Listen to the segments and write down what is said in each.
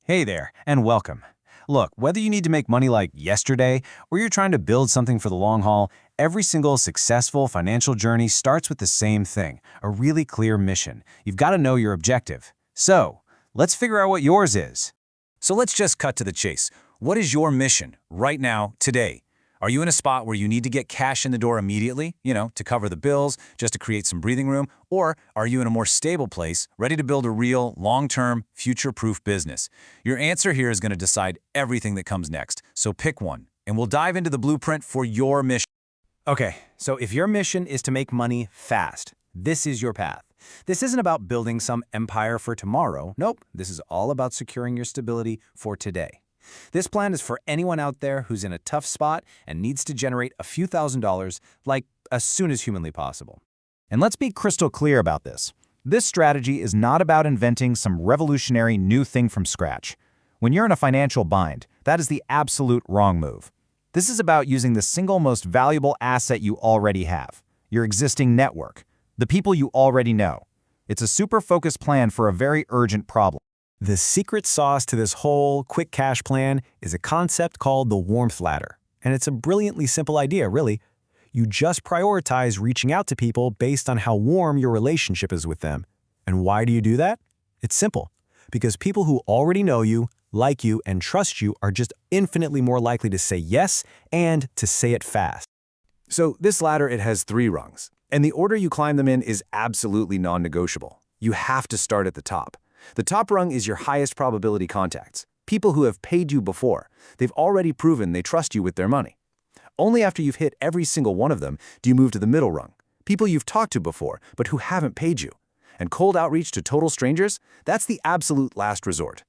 Hey there, and welcome. Look, whether you need to make money like yesterday or you're trying to build something for the long haul, every single successful financial journey starts with the same thing, a really clear mission. You've got to know your objective. So, let's figure out what yours is. So let's just cut to the chase. What is your mission right now, today? Are you in a spot where you need to get cash in the door immediately, to cover the bills, just to create some breathing room? Or are you in a more stable place, ready to build a real, long-term, future-proof business? Your answer here is going to decide everything that comes next. So pick one, and we'll dive into the blueprint for your mission. Okay, so if your mission is to make money fast, this is your path. This isn't about building some empire for tomorrow. Nope, this is all about securing your stability for today. This plan is for anyone out there who's in a tough spot and needs to generate a few $1,000s, like as soon as humanly possible. And let's be crystal clear about this. This strategy is not about inventing some revolutionary new thing from scratch. When you're in a financial bind, that is the absolute wrong move. This is about using the single most valuable asset you already have, your existing network, the people you already know. It's a super focused plan for a very urgent problem. The secret sauce to this whole quick cash plan is a concept called the warmth ladder. And it's a brilliantly simple idea, really. You just prioritize reaching out to people based on how warm your relationship is with them. And why do you do that? It's simple. Because people who already know you, like you, and trust you are just infinitely more likely to say yes and to say it fast. So this ladder, it has 3 rungs. And the order you climb them in is absolutely non-negotiable. You have to start at the top. The top rung is your highest probability contacts, people who have paid you before. They've already proven they trust you with their money. Only after you've hit every single one of them do you move to the middle rung, people you've talked to before but who haven't paid you. And cold outreach to total strangers, that's the absolute last resort.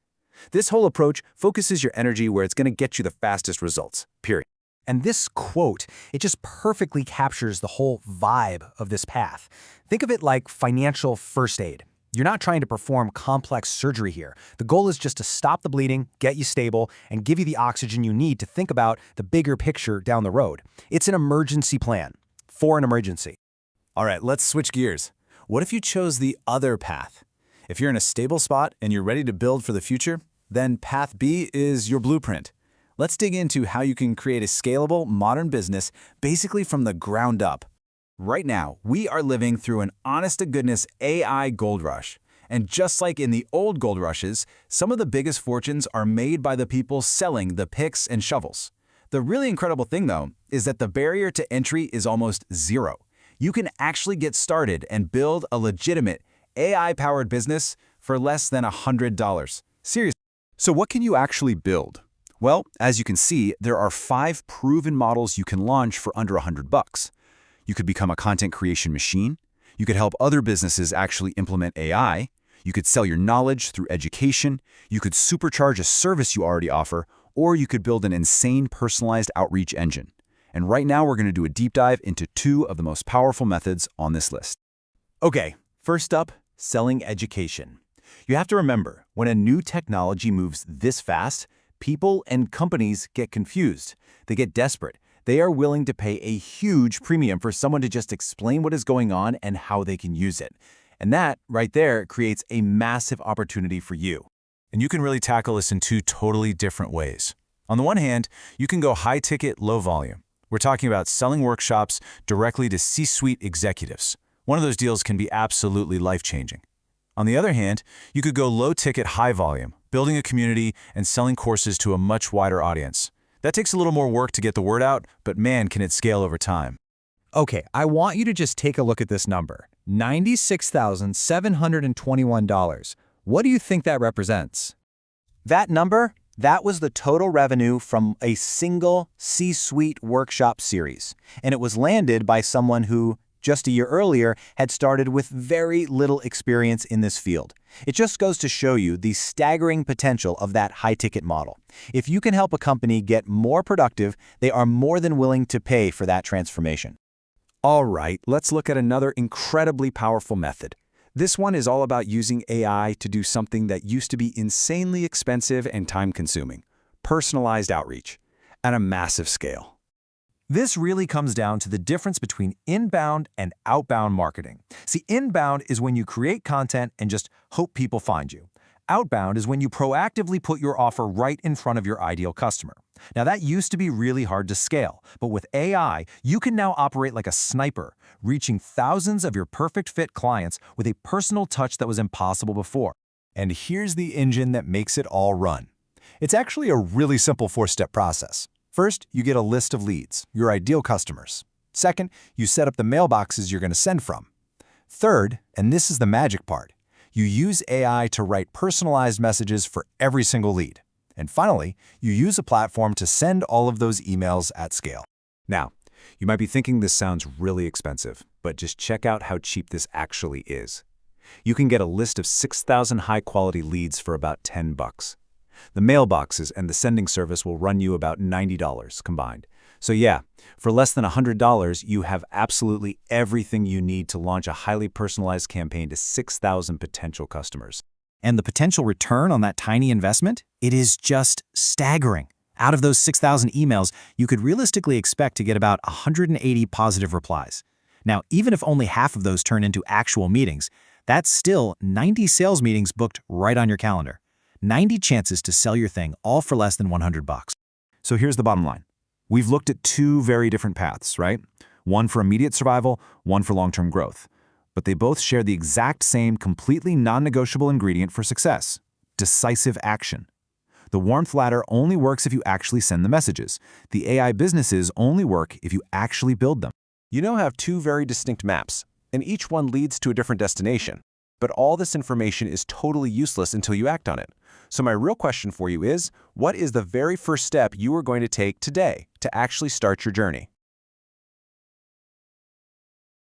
This whole approach focuses your energy where it's going to get you the fastest results, period. And this quote, it just perfectly captures the whole vibe of this path. Think of it like financial first aid. You're not trying to perform complex surgery here. The goal is just to stop the bleeding, get you stable, and give you the oxygen you need to think about the bigger picture down the road. It's an emergency plan for an emergency. All right, let's switch gears. What if you chose the other path? If you're in a stable spot and you're ready to build for the future, then path B is your blueprint. Let's dig into how you can create a scalable, modern business basically from the ground up. Right now, we are living through an honest-to-goodness AI gold rush. And just like in the old gold rushes, some of the biggest fortunes are made by the people selling the picks and shovels. The really incredible thing, though, is that the barrier to entry is almost zero. You can actually get started and build a legitimate AI-powered business for less than $100. Seriously. So what can you actually build? Well, as you can see, there are 5 proven models you can launch for under $100. You could become a content creation machine. You could help other businesses actually implement AI. You could sell your knowledge through education. You could supercharge a service you already offer, or you could build an insane personalized outreach engine. And right now, we're going to do a deep dive into 2 of the most powerful methods on this list. Okay, first up, selling education. You have to remember, when a new technology moves this fast, people and companies get confused. They get desperate. They are willing to pay a huge premium for someone to just explain what is going on and how they can use it. And that, right there, creates a massive opportunity for you. And you can really tackle this in 2 totally different ways. On the one hand, you can go high ticket, low volume. We're talking about selling workshops directly to C-suite executives. One of those deals can be absolutely life-changing. On the other hand, you could go low ticket, high volume, building a community and selling courses to a much wider audience. That takes a little more work to get the word out, but man, can it scale over time. Okay, I want you to just take a look at this number, $96,721. What do you think that represents? That number, that was the total revenue from a single C-suite workshop series. And it was landed by someone who, just a year earlier, had started with very little experience in this field. It just goes to show you the staggering potential of that high-ticket model. If you can help a company get more productive, they are more than willing to pay for that transformation. All right, let's look at another incredibly powerful method. This one is all about using AI to do something that used to be insanely expensive and time-consuming: personalized outreach at a massive scale. This really comes down to the difference between inbound and outbound marketing. See, inbound is when you create content and just hope people find you. Outbound is when you proactively put your offer right in front of your ideal customer. Now, that used to be really hard to scale, but with AI, you can now operate like a sniper, reaching thousands of your perfect fit clients with a personal touch that was impossible before. And here's the engine that makes it all run. It's actually a really simple four-step process. First, you get a list of leads, your ideal customers. Second, you set up the mailboxes you're going to send from. Third, and this is the magic part, you use AI to write personalized messages for every single lead. And finally, you use a platform to send all of those emails at scale. Now, you might be thinking this sounds really expensive, but just check out how cheap this actually is. You can get a list of 6,000 high-quality leads for about $10. The mailboxes and the sending service will run you about $90 combined. So yeah, for less than $100, you have absolutely everything you need to launch a highly personalized campaign to 6,000 potential customers. And the potential return on that tiny investment? It is just staggering. Out of those 6,000 emails, you could realistically expect to get about 180 positive replies. Now, even if only half of those turn into actual meetings, that's still 90 sales meetings booked right on your calendar. 90 chances to sell your thing, all for less than $100. So here's the bottom line. We've looked at two very different paths, right? One for immediate survival, one for long-term growth. But they both share the exact same completely non-negotiable ingredient for success: decisive action. The warmth ladder only works if you actually send the messages. The AI businesses only work if you actually build them. You now have two very distinct maps, and each one leads to a different destination. But all this information is totally useless until you act on it. So my real question for you is, what is the very first step you are going to take today to actually start your journey?